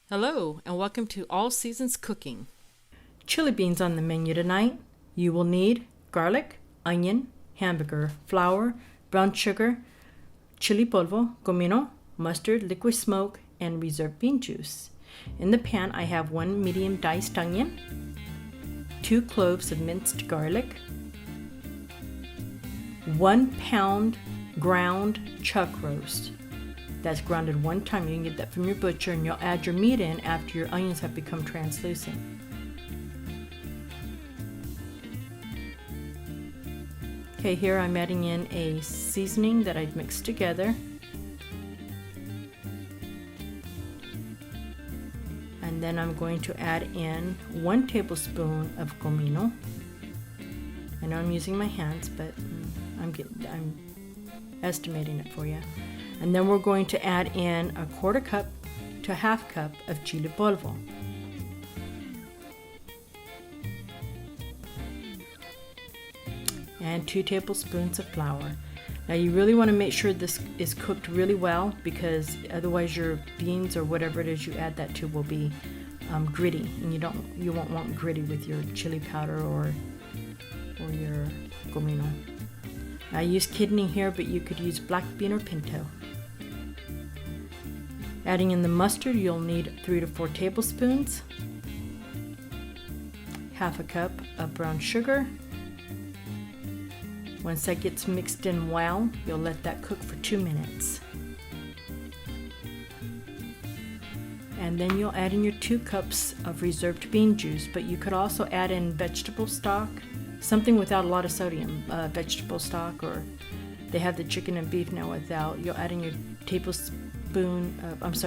Hello, and welcome to All Seasons Cooking. Chili beans on the menu tonight. You will need garlic, onion, hamburger, flour, brown sugar, chili polvo, Cumino, mustard, liquid smoke, and reserved bean juice. In the pan, I have 1 medium diced onion, 2 cloves of minced garlic, 1 pound ground chuck roast. That's grounded 1 time. You can get that from your butcher, and you'll add your meat in after your onions have become translucent. Okay, here I'm adding in a seasoning that I've mixed together. And then I'm going to add in 1 tablespoon of Cumino. I know I'm using my hands, but I'm estimating it for you. And then we're going to add in 1/4 cup to 1/2 cup of Chili Polvo. And 2 tablespoons of flour. Now you really want to make sure this is cooked really well, because otherwise your beans or whatever it is you add that to will be gritty, and you won't want gritty with your chili powder or your Cumino. I use kidney here, but you could use black bean or pinto. Adding in the mustard, you'll need 3 to 4 tablespoons, 1/2 cup of brown sugar. Once that gets mixed in well, you'll let that cook for 2 minutes. And then you'll add in your 2 cups of reserved bean juice, but you could also add in vegetable stock, something without a lot of sodium, vegetable stock, or they have the chicken and beef now without. You'll add in your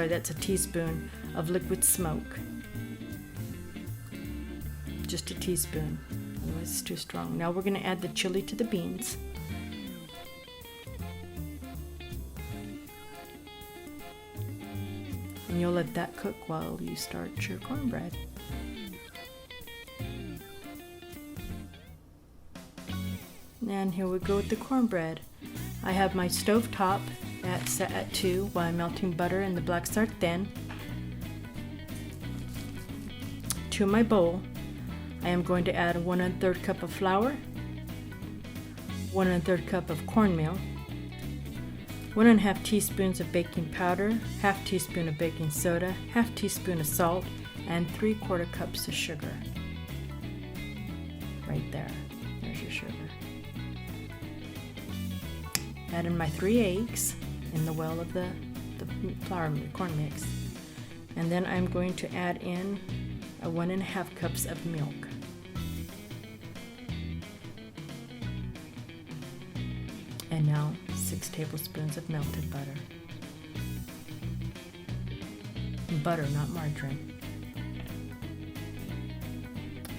that's a teaspoon of liquid smoke. Just a teaspoon, otherwise it's too strong. Now we're going to add the chili to the beans. And you'll let that cook while you start your cornbread. And here we go with the cornbread. I have my stove top set at 2 while I'm melting butter in the black start thin. To my bowl, I am going to add 1 1/3 cup of flour, 1 1/3 cup of cornmeal, 1 1/2 teaspoons of baking powder, 1/2 teaspoon of baking soda, 1/2 teaspoon of salt, and 3/4 cups of sugar. Right there. There's your sugar. Add in my 3 eggs in the well of the corn mix. And then I'm going to add in 1 1/2 cups of milk. And now 6 tablespoons of melted butter. Butter, not margarine.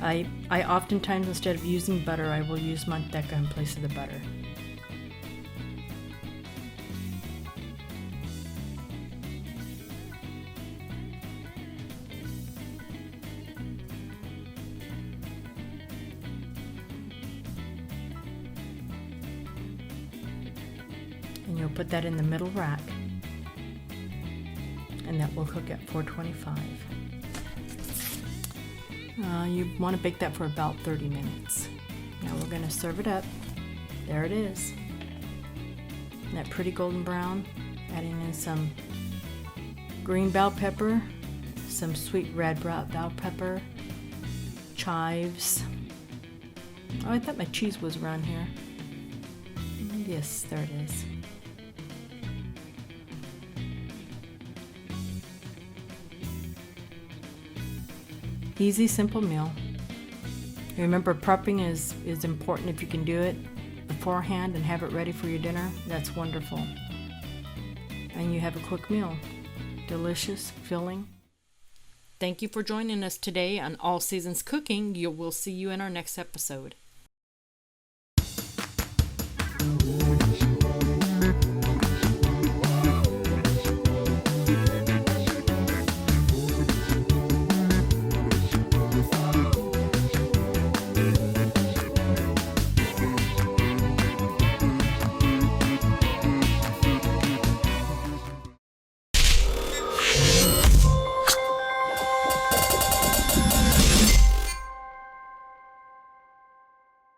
I oftentimes, instead of using butter, I will use manteca in place of the butter. And you'll put that in the middle rack, and that will cook at 425. You want to bake that for about 30 minutes. Now we're going to serve it up. There it is. That pretty golden brown. Adding in some green bell pepper, some sweet red bell pepper, chives. Oh, I thought my cheese was around here. Yes, there it is. Easy, simple meal. Remember, prepping is important. If you can do it beforehand and have it ready for your dinner, that's wonderful. And you have a quick meal. Delicious, filling. Thank you for joining us today on All Seasons Cooking. We'll see you in our next episode.